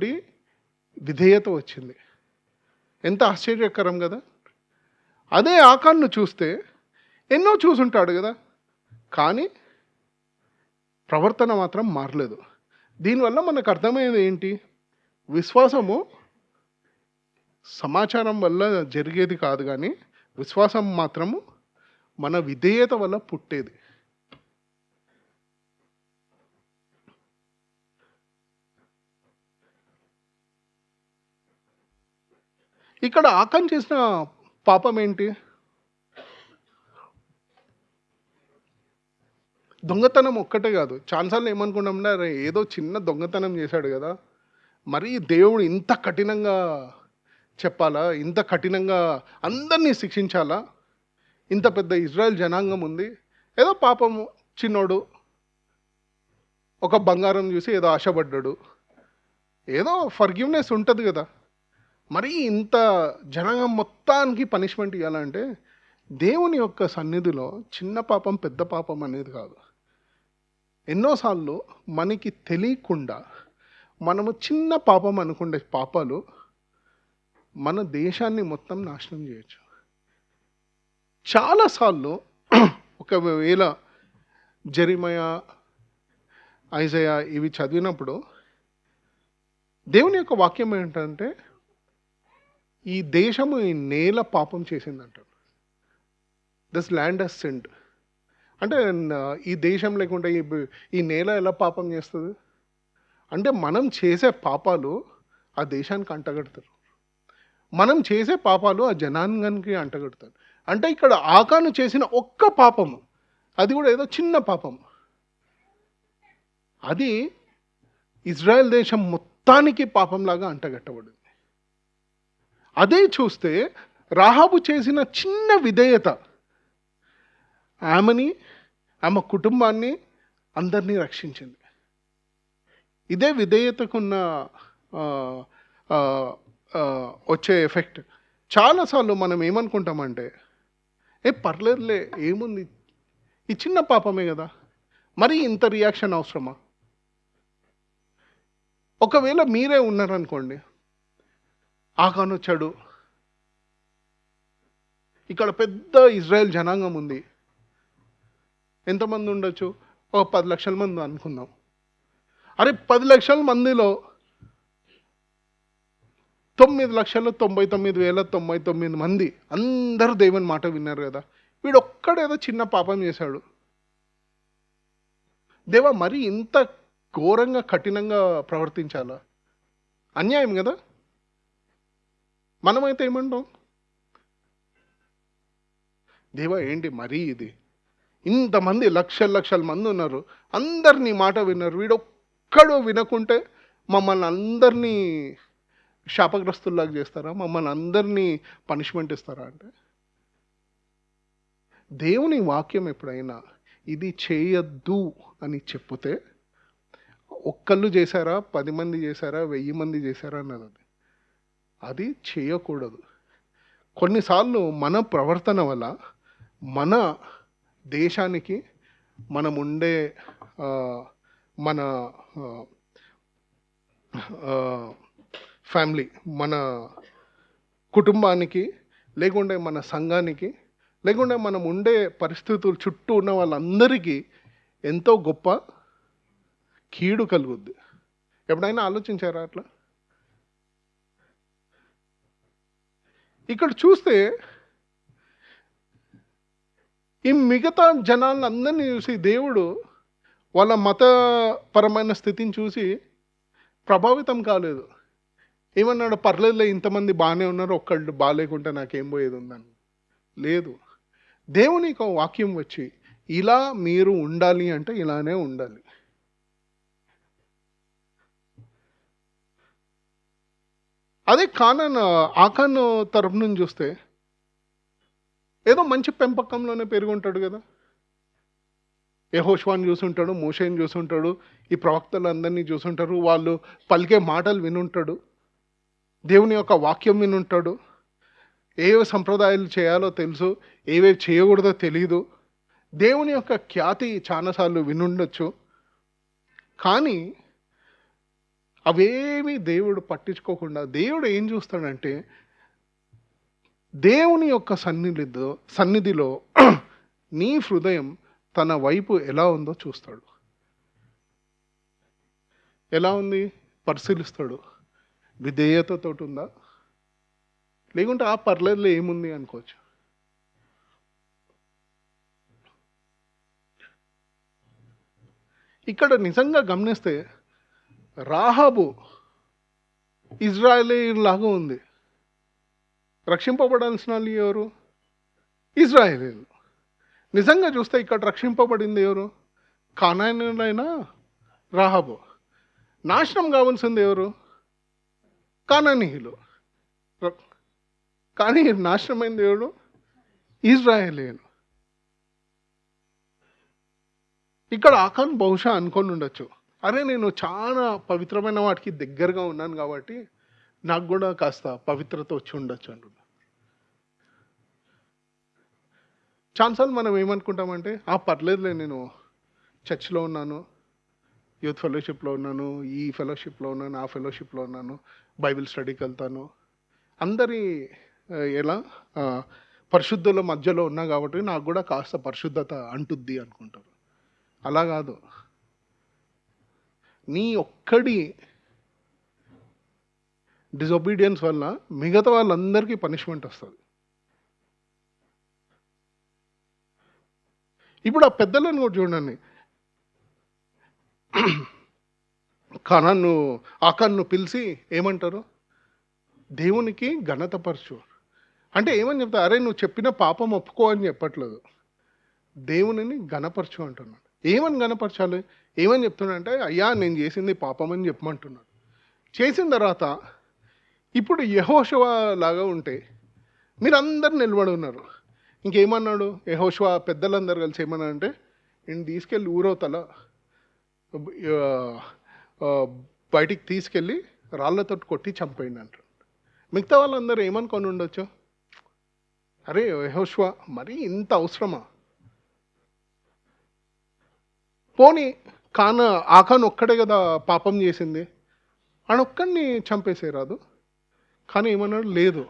విధేయత వచ్చింది. ఎంత ఆశ్చర్యకరం కదా. అదే ఆకాన్ను చూస్తే ఎన్నో చూసుంటాడు కదా, కానీ ప్రవర్తన మాత్రం మారలేదు. దీనివల్ల మనకు అర్థమయ్యేది ఏంటి? విశ్వాసము సమాచారం వల్ల జరిగేది కాదు, కానీ విశ్వాసం మాత్రము మన విధేయత వల్ల పుట్టేది. ఇక్కడ ఆకాన్ చేసిన పాపం ఏంటి? దొంగతనం ఒక్కటే కాదు. చాలాసార్లు ఏమనుకున్నామంటే అరే ఏదో చిన్న దొంగతనం చేశాడు కదా, మరి దేవుడు ఇంత కఠినంగా చెప్పాలా, ఇంత కఠినంగా అందరినీ శిక్షించాలా, ఇంత పెద్ద ఇజ్రాయెల్ జనాంగం ఉంది, ఏదో పాపము చిన్నోడు ఒక బంగారం చూసి ఏదో ఆశపడ్డాడు, ఏదో ఫర్గివ్నెస్ ఉంటుంది కదా, మరి ఇంత జనాంగం మొత్తానికి పనిష్మెంట్ ఇవ్వాలంటే దేవుని యొక్క సన్నిధిలో చిన్న పాపం పెద్ద పాపం అనేది కాదు. ఎన్నోసార్లు మనకి తెలియకుండా మనము చిన్న పాపం అనుకునే పాపాలు మన దేశాన్ని మొత్తం నాశనం చేయొచ్చు. చాలాసార్లు ఒకవేళ జెరిమయా, ఐజయా ఇవి చదివినప్పుడు దేవుని యొక్క వాక్యం ఏంటంటే ఈ దేశము ఈ నేల పాపం చేసిందంటాడు. This land has sinned. అంటే ఈ దేశం లేకుంటే ఈ నేల ఎలా పాపం చేస్తుంది? అంటే మనం చేసే పాపాలు ఆ దేశానికి అంటగడతారు. మనం చేసే పాపాలు ఆ జనాంగానికి అంటగడతారు. అంటే ఇక్కడ ఆకాను చేసిన ఒక్క పాపము, అది కూడా ఏదో చిన్న పాపం, అది ఇజ్రాయెల్ దేశం మొత్తానికి పాపంలాగా అంటగట్టబడింది. అదే చూస్తే రాహాబు చేసిన చిన్న విధేయత ఆమె కుటుంబాన్ని అందరినీ రక్షించింది. ఇదే విధేయతకున్న ఆ, ఆ, ఆ, వచ్చే ఎఫెక్ట్. చాలాసార్లు మనం ఏమనుకుంటామంటే, పర్లేదులే, ఏముంది, ఈ చిన్న పాపమే కదా, మరి ఇంత రియాక్షన్ అవసరమా? ఒకవేళ మీరే ఉన్నారనుకోండి, ఆకాను వచ్చాడు, ఇక్కడ పెద్ద ఇజ్రాయెల్ జనాంగం ఉంది, ఎంతమంది ఉండొచ్చు? ఒక 10 లక్షల మంది అనుకుందాం. అరే 10 లక్షల మందిలో 9,99,099 మంది అందరూ దేవుని మాట విన్నారు కదా, వీడు ఒక్కడేదో చిన్న పాపం చేశాడు, దేవా మరి ఇంత ఘోరంగా కఠినంగా ప్రవర్తించాలా? అన్యాయం కదా. మనమైతే ఏమంటాం? దేవా ఏంటి మరీ ఇది, ఇంతమంది లక్షల మంది ఉన్నారు, అందరినీ మాట విన్నారు, వీడొక్కడు వినకుంటే మమ్మల్ని అందరినీ శాపగ్రస్తుల్లాగా చేస్తారా? మమ్మల్ని అందరినీ పనిష్మెంట్ ఇస్తారా? అంటే దేవుని వాక్యం ఎప్పుడైనా ఇది చేయొద్దు అని చెప్తే, ఒక్కళ్ళు చేశారా, 10 మంది చేశారా, 1000 మంది చేశారా అన్నది, అది చేయకూడదు. కొన్నిసార్లు మన ప్రవర్తన వల్ల మన దేశానికి, మనం ఉండే మన ఫ్యామిలీ, మన కుటుంబానికి, లేకుంటే మన సంఘానికి, లేకుంటే మనం ఉండే పరిస్థితులు చుట్టూ ఉన్న వాళ్ళందరికీ ఎంతో గొప్ప కీడు కలుగుద్ది. ఎప్పుడైనా ఆలోచించారా అట్లా? ఇక్కడ చూస్తే ఈ మిగతా జనాలందరినీ చూసి దేవుడు వాళ్ళ మతపరమైన స్థితిని చూసి ప్రభావితం కాలేదు. ఏమన్నాడు? పర్లేదులే, ఇంతమంది బాగానే ఉన్నారు, ఒక్కళ్ళు బాగాలేకుంటే నాకేం పోయేది ఉందని లేదు. దేవునికి ఒక వాక్యం వచ్చి, ఇలా మీరు ఉండాలి అంటే ఇలానే ఉండాలి. అదే ఆకాను తరపు నుంచి చూస్తే ఏదో మంచి పెంపకంలోనే పెరుగుంటాడు కదా. యెహోషువని చూసుంటాడు, మోషేని చూసుంటాడు, ఈ ప్రవక్తలందరినీ చూసుంటారు, వాళ్ళు పలికే మాటలు వినుంటాడు, దేవుని యొక్క వాక్యం వినుంటాడు, ఏవే సంప్రదాయాలు చేయాలో తెలుసు, ఏవే చేయకూడదో తెలియదు, దేవుని యొక్క ఖ్యాతి చాలాసార్లు వినుండొచ్చు. కానీ అవేవి దేవుడు పట్టించుకోకుండా, దేవుడు ఏం చూస్తాడంటే, దేవుని యొక్క సన్నిధిలో నీ హృదయం తన వైపు ఎలా ఉందో చూస్తాడు. ఎలా ఉంది పరిశీలిస్తాడు. విధేయతతో ఉందా, లేకుంటే పర్లేదులే ఏముంది అనుకోవచ్చు. ఇక్కడ నిజంగా గమనిస్తే రాహాబు ఇజ్రాయేలీలాగా ఉంది. రక్షింపబడాల్సిన వాళ్ళు ఎవరు? ఇజ్రాయేలీలు. నిజంగా చూస్తే ఇక్కడ రక్షింపబడింది ఎవరు? కానానీయులైన రాహాబు. నాశనం కావాల్సింది ఎవరు? కానానీయులు. కానీ నాశనమైంది ఎవరు? ఇజ్రాయేలీలు. ఇక్కడ ఆకాన్ బహుశా అనుకొని ఉండొచ్చు, అరే నేను చాలా పవిత్రమైన వాటికి దగ్గరగా ఉన్నాను కాబట్టి నాకు కూడా కాస్త పవిత్రత వచ్చి ఉండొచ్చు అంటున్నా. చాలాసార్లు మనం ఏమనుకుంటామంటే, పర్లేదులే, నేను చర్చ్లో ఉన్నాను, యూత్ ఫెలోషిప్లో ఉన్నాను, ఈ ఫెలోషిప్లో ఉన్నాను, ఆ ఫెలోషిప్లో ఉన్నాను, బైబిల్ స్టడీకి వెళ్తాను, అందరి ఎలా పరిశుద్ధుల మధ్యలో ఉన్నా కాబట్టి నాకు కూడా కాస్త పరిశుద్ధత అంటుద్ది అనుకుంటారు. అలా కాదు. నీ ఒక్కడి డిజొబీడియన్స్ వల్ల మిగతా వాళ్ళందరికీ పనిష్మెంట్ వస్తుంది. ఇప్పుడు ఆ పెద్దలను కూడా చూడండి, కనాన్ను ఆకాన్ను పిలిచి ఏమంటారు? దేవునికి ఘనతపరచు అంటే ఏమని చెప్తా? అరే నువ్వు చెప్పిన పాపం ఒప్పుకో అని చెప్పట్లేదు, దేవునిని ఘనపరచు అంటున్నాడు. ఏమని ఘనపరచాలి? ఏమని చెప్తున్నాడంటే, అయ్యా నేను చేసింది పాపం అని చెప్పమంటున్నాడు. చేసిన తర్వాత ఇప్పుడు యెహోషువ లాగా ఉంటే మీరందరూ నిలబడి ఉన్నారు. ఇంకేమన్నాడు యెహోషువ? పెద్దలందరూ కలిసి ఏమన్నారంటే, నేను తీసుకెళ్ళి ఊరవతల బయటికి తీసుకెళ్ళి రాళ్ళతో కొట్టి చంపేయండి అంటారు. మిగతా వాళ్ళందరూ ఏమనుకొని ఉండొచ్చు? అరే యెహోషువ మరీ ఇంత అవసరమా? పోనీ ఆకాన్ ఒక్కడే కదా పాపం చేసింది, ఆడొక్కడిని చంపేసేరాదు. కానీ ఏమన్నాడు? లేదు.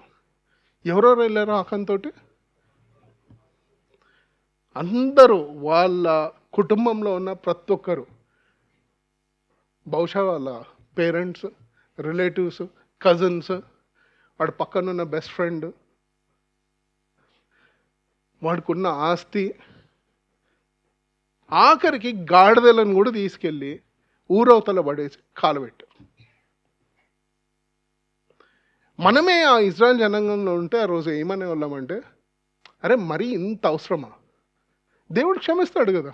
ఎవరెవరు వెళ్ళారు ఆకాన్ తోటి? అందరూ, వాళ్ళ కుటుంబంలో ఉన్న ప్రతి ఒక్కరు, బహుశా వాళ్ళ పేరెంట్స్, రిలేటివ్స్, కజిన్స్, వాడి పక్కన ఉన్న బెస్ట్ ఫ్రెండ్, వాడికి ఉన్న ఆస్తి, ఆఖరికి గాడిదలను కూడా తీసుకెళ్ళి ఊరవతల పడేసి కాలబెట్టారు. మనమే ఆ ఇజ్రాయెల్ జనాంగంలో ఉంటే ఆ రోజు ఏమనే వాళ్ళమంటే, అరే మరీ ఇంత అవసరమా? దేవుడు క్షమిస్తాడు కదా.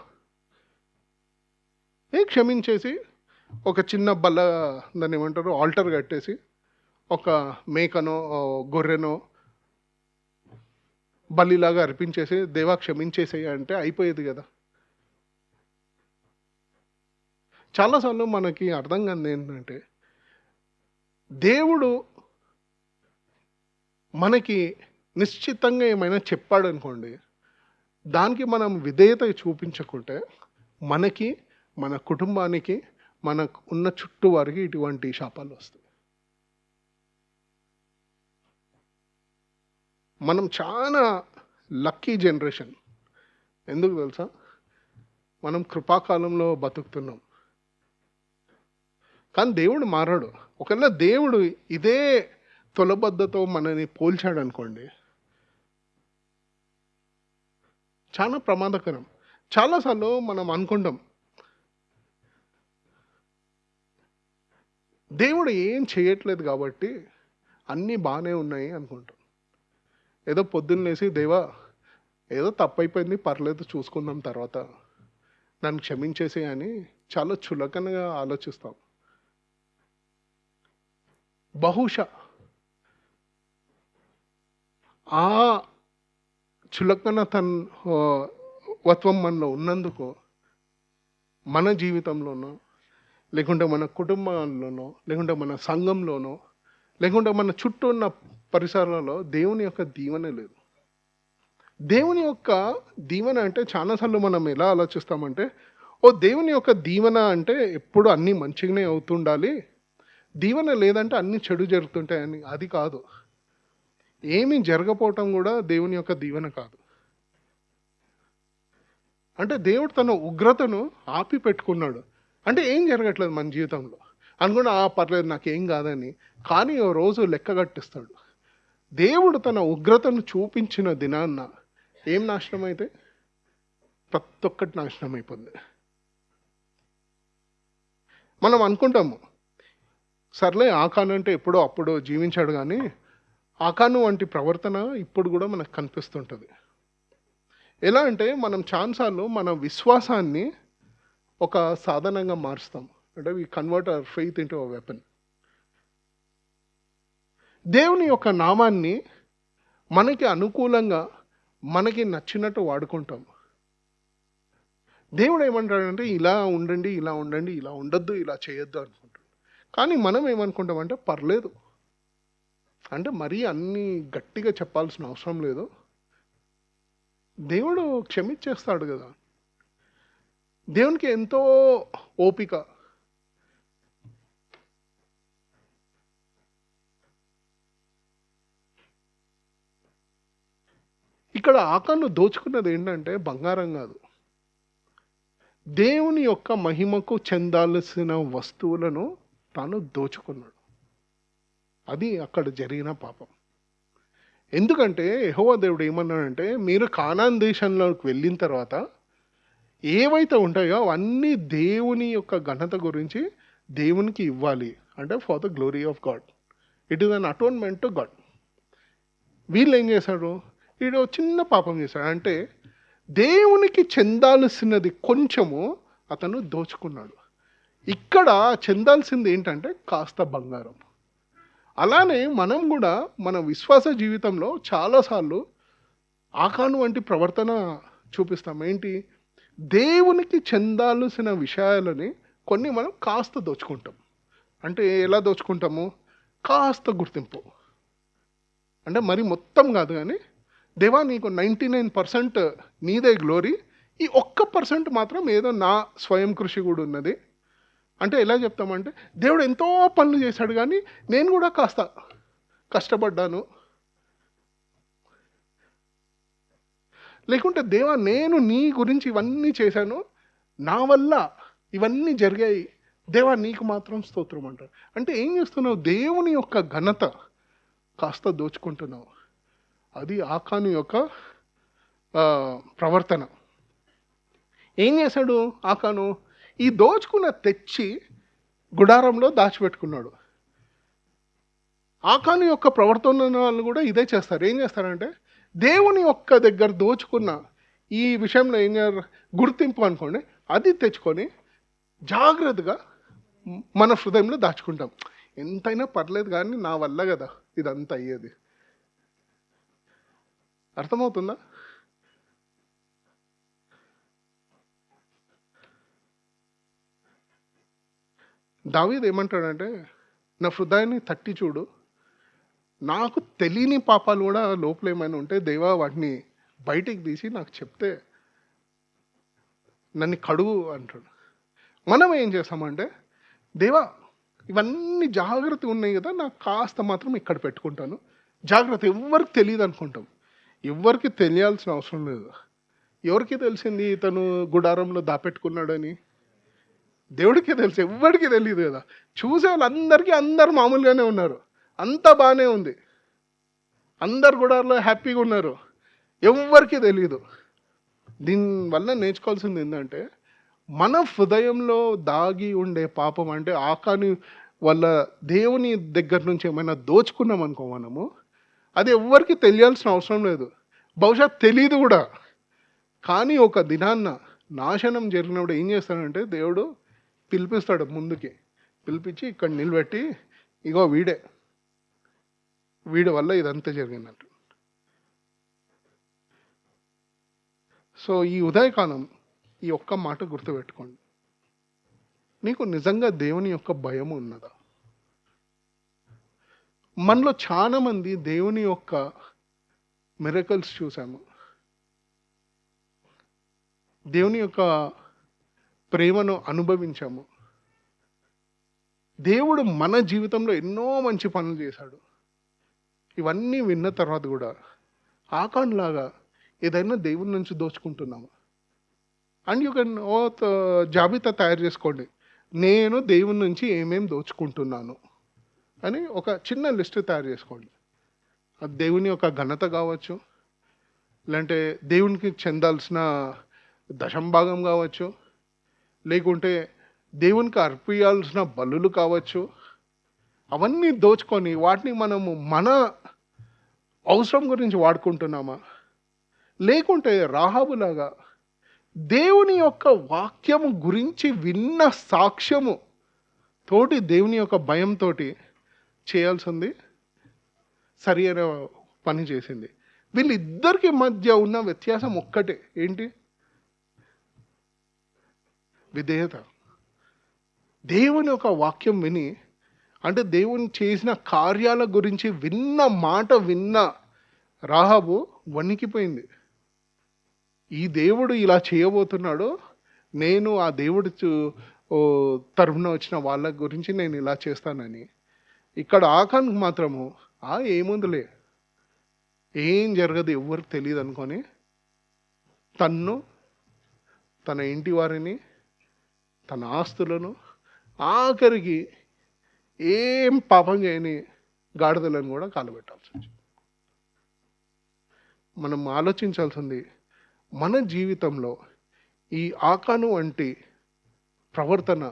క్షమించేసి ఒక చిన్న బల్ల, దాన్ని ఏమంటారు, ఆల్టర్ కట్టేసి ఒక మేకనో గొర్రెనో బలిలాగా అర్పించేసి దేవా క్షమించేసేయి అంటే అయిపోయేది కదా. చాలాసార్లు మనకి అర్థం కాదు ఏంటంటే, దేవుడు మనకి నిశ్చితంగా ఏమైనా చెప్పాడు అనుకోండి, దానికి మనం విధేయత చూపించకుంటే మనకి, మన కుటుంబానికి, మనకు ఉన్న చుట్టూ వారికి ఇటువంటి శాపాలు వస్తాయి. మనం చాలా లక్కీ జనరేషన్. ఎందుకు తెలుసా? మనం కృపాకాలంలో బతుకుతున్నాం. కానీ దేవుడు మారాడు. ఒకవేళ దేవుడు ఇదే తొలబద్దతో మనని పోల్చాడు అనుకోండి, చాలా ప్రమాదకరం. చాలాసార్లు మనం అనుకుంటాం దేవుడు ఏం చేయట్లేదు కాబట్టి అన్నీ బాగానే ఉన్నాయి అనుకుంటాం. ఏదో పొద్దున్న లేసి దేవా ఏదో తప్పైపోయింది, పర్లేదు చూసుకుందాం తర్వాత, నన్ను క్షమించేసి అని చాలా చులకనగా ఆలోచిస్తాం. బహుశా ఆ చులకన వత్వం మనలో ఉన్నందుకు మన జీవితంలోనో, లేకుంటే మన కుటుంబాల్లోనో, లేకుంటే మన సంఘంలోనో, లేకుంటే మన చుట్టూ ఉన్న పరిసరాలలో దేవుని యొక్క దీవెన లేదు. దేవుని యొక్క దీవెన అంటే చాలాసార్లు మనం ఎలా ఆలోచిస్తామంటే, దేవుని యొక్క దీవెన అంటే ఎప్పుడు అన్నీ మంచిగానే అవుతుండాలి, దీవెన లేదంటే అన్నీ చెడు జరుగుతుంటాయని. అది కాదు. ఏమీ జరగపోవటం కూడా దేవుని యొక్క దీవెన కాదు. అంటే దేవుడు తన ఉగ్రతను ఆపి పెట్టుకున్నాడు. అంటే ఏం జరగట్లేదు మన జీవితంలో అనుకున్నా, పర్లేదు నాకేం కాదని. కానీ ఓ రోజు లెక్క కట్టిస్తాడు. దేవుడు తన ఉగ్రతను చూపించిన దినాన్న ఏం నాశనం అయితే? ప్రతి ఒక్కటి నాశనం అయిపోద్ది. మనం అనుకుంటాము, సర్లే ఆకాను అంటే ఎప్పుడో అప్పుడు జీవించాడు, కానీ ఆకాను వంటి ప్రవర్తన ఇప్పుడు కూడా మనకు కనిపిస్తుంటుంది. ఎలా అంటే, మనం చాలాసార్లు మన విశ్వాసాన్ని ఒక సాధనంగా మారుస్తాం. అంటే we convert our faith into a weapon. దేవుని యొక్క నామాన్ని మనకి అనుకూలంగా, మనకి నచ్చినట్టు వాడుకుంటాం. దేవుడు ఏమంటాడంటే, ఇలా ఉండండి, ఇలా ఉండండి, ఇలా ఉండొద్దు, ఇలా చేయొద్దు అనుకుంటాడు. కానీ మనం ఏమనుకుంటామంటే, పర్లేదు అంటే మరీ అన్నీ గట్టిగా చెప్పాల్సిన అవసరం లేదు, దేవుడు క్షమించేస్తాడు కదా. దేవునికి ఎంతో ఓపిక. ఇక్కడ ఆకాను దోచుకున్నది ఏంటంటే బంగారం కాదు, దేవుని యొక్క మహిమకు చెందాల్సిన వస్తువులను తాను దోచుకున్నాడు. అది అక్కడ జరిగిన పాపం. ఎందుకంటే యెహోవా దేవుడు ఏమన్నాడంటే, మీరు కానాన్ దేశంలోకి వెళ్ళిన తర్వాత ఏవైతే ఉంటాయో అవన్నీ దేవుని యొక్క ఘనత గురించి దేవునికి ఇవ్వాలి. అంటే for the glory of God. It is an atonement to God. వీళ్ళు ఏం చేశారు? వీడు చిన్న పాపం చేశాడు. అంటే దేవునికి చెందాల్సినది కొంచెము అతను దోచుకున్నాడు. ఇక్కడ చెందాల్సింది ఏంటంటే కాస్త బంగారం. అలానే మనం కూడా మన విశ్వాస జీవితంలో చాలాసార్లు ఆకాను వంటి ప్రవర్తన చూపిస్తాం. ఏంటి? దేవునికి చెందాల్సిన విషయాలని కొన్ని మనం కాస్త దోచుకుంటాం. అంటే ఎలా దోచుకుంటాము? కాస్త గుర్తింపు. అంటే మరి మొత్తం కాదు, కానీ దేవా నీకు 99% నీదే గ్లోరీ, ఈ 1% మాత్రం ఏదో నా స్వయం కృషి కూడా ఉన్నది. అంటే ఎలా చెప్తామంటే దేవుడు ఎంతో పనులు చేశాడు, కానీ నేను కూడా కాస్త కష్టపడ్డాను. లేకుంటే దేవా నేను నీ గురించి ఇవన్నీ చేశాను, నా వల్ల ఇవన్నీ జరిగాయి, దేవా నీకు మాత్రం స్తోత్రం అంటారు. అంటే ఏం చేస్తున్నావు? దేవుని యొక్క ఘనత కాస్త దోచుకుంటున్నావు. అది ఆకాను యొక్క ప్రవర్తన. ఏం చేశాడు ఆకాను? ఈ దోచుకున్న తెచ్చి గుడారంలో దాచిపెట్టుకున్నాడు. ఆకాను యొక్క ప్రవర్తన వాళ్ళు కూడా ఇదే చేస్తారు. ఏం చేస్తారంటే దేవుని యొక్క దగ్గర దోచుకున్న ఈ విషయంలో ఏం చేయాలి? గుర్తింపు అనుకోండి, అది తెచ్చుకొని జాగ్రత్తగా మన హృదయంలో దాచుకుంటాం. ఎంతైనా పర్లేదు కానీ నా వల్ల కదా ఇదంతా అయ్యేది. అర్థమవుతుందా? దావీదు ఏమంటాడంటే నా హృదయాన్ని తట్టి చూడు, నాకు తెలియని పాపాలు కూడా లోపల ఏమైనా ఉంటే దేవా వాటిని బయటికి తీసి నాకు చెప్తే నన్ను కడుగు అంటాడు. మనం ఏం చేస్తామంటే దేవా ఇవన్నీ జాగ్రత్త ఉన్నాయి కదా, నాకు కాస్త మాత్రం ఇక్కడ పెట్టుకుంటాను, జాగ్రత్త, ఎవరికి తెలియదు అనుకుంటాం. ఎవరికి తెలియాల్సిన అవసరం లేదు. ఎవరికి తెలిసింది ఇతను గుడారంలో దాపెట్టుకున్నాడని? దేవుడికే తెలుసు, ఎవరికి తెలియదు కదా. చూసే వాళ్ళందరికీ అందరు మామూలుగానే ఉన్నారు, అంతా బాగానే ఉంది, అందరు గుడారంలో హ్యాపీగా ఉన్నారు, ఎవరికి తెలియదు. దీనివల్ల నేర్చుకోవాల్సింది ఏంటంటే మన హృదయంలో దాగి ఉండే పాపం, అంటే ఆకాని వల్ల దేవుని దగ్గర నుంచి ఏమైనా దోచుకున్నాం అనుకో మనము, అది ఎవ్వరికి తెలియాల్సిన అవసరం లేదు, బహుశా తెలియదు కూడా. కానీ ఒక దినాన్న నాశనం జరిగినప్పుడు ఏం చేస్తాడంటే దేవుడు పిలిపిస్తాడు, ముందుకి పిలిపించి ఇక్కడ నిలబెట్టి ఇగో వీడి వల్ల ఇదంతా జరిగిందంట. సో ఈ ఉదయకాలం ఈ ఒక్క మాట గుర్తుపెట్టుకోండి, నీకు నిజంగా దేవుని యొక్క భయం ఉన్నదా? మనలో చాలా మంది దేవుని యొక్క మిరకల్స్ చూసాము, దేవుని యొక్క ప్రేమను అనుభవించాము, దేవుడు మన జీవితంలో ఎన్నో మంచి పనులు చేశాడు. ఇవన్నీ విన్న తర్వాత కూడా ఆకాన్లాగా ఏదైనా దేవుని నుంచి దోచుకుంటున్నాము. అండ్ యూ కెన్ జాబితా తయారు చేసుకోండి, నేను దేవుని నుంచి ఏమేం దోచుకుంటున్నాను అని ఒక చిన్న లిస్ట్ తయారు చేసుకోండి. అది దేవుని యొక్క ఘనత కావచ్చు, లేదంటే దేవునికి చెందాల్సిన దశంభాగం కావచ్చు, లేకుంటే దేవునికి అర్పించాల్సిన బలులు కావచ్చు. అవన్నీ దోచుకొని వాటిని మనము మన అవసరం గురించి వాడుకుంటున్నామా? లేకుంటే రాహాబులాగా దేవుని యొక్క వాక్యము గురించి విన్న సాక్ష్యము తోటి దేవుని యొక్క భయంతో చేయాల్సింది సరి అయిన పని చేసింది. వీళ్ళిద్దరికి మధ్య ఉన్న వ్యత్యాసం ఒక్కటే, ఏంటి? విధేయత. దేవుని యొక్క వాక్యం విని, అంటే దేవుని చేసిన కార్యాల గురించి విన్న రాహాబు వణికిపోయింది. ఈ దేవుడు ఇలా చేయబోతున్నాడు, నేను ఆ దేవుడు తరఫున వచ్చిన వాళ్ళ గురించి నేను ఇలా చేస్తానని. ఇక్కడ ఆకాన్ మాత్రము ఏముందిలే, ఏం జరగదు, ఎవరికి తెలియదు అనుకొని తన ఇంటి వారిని, తన ఆస్తులను, ఆఖరికి ఏం పాపం చేయని గాడిదలను కూడా కాలబెట్టాల్సి వచ్చింది. మనం ఆలోచించాల్సింది, మన జీవితంలో ఈ ఆకాను వంటి ప్రవర్తన,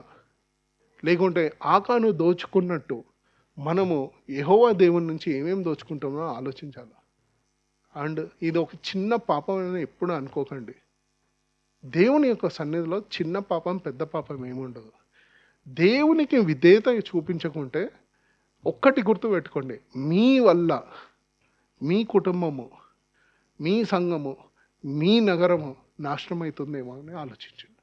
లేకుంటే ఆకాను దోచుకున్నట్టు మనము యెహోవా దేవుని నుంచి ఏమేమి దోచుకుంటామో ఆలోచించాలి. అండ్ ఇది ఒక చిన్న పాపం అని ఎప్పుడు అనుకోకండి. దేవుని యొక్క సన్నిధిలో చిన్న పాపం పెద్ద పాపం ఏముండదు. దేవునికి విధేయత చూపించకుంటే ఒక్కటి గుర్తుపెట్టుకోండి, మీ వల్ల మీ కుటుంబము, మీ సంఘము, మీ నగరము నాశనం అవుతుందేమో అని ఆలోచించండి.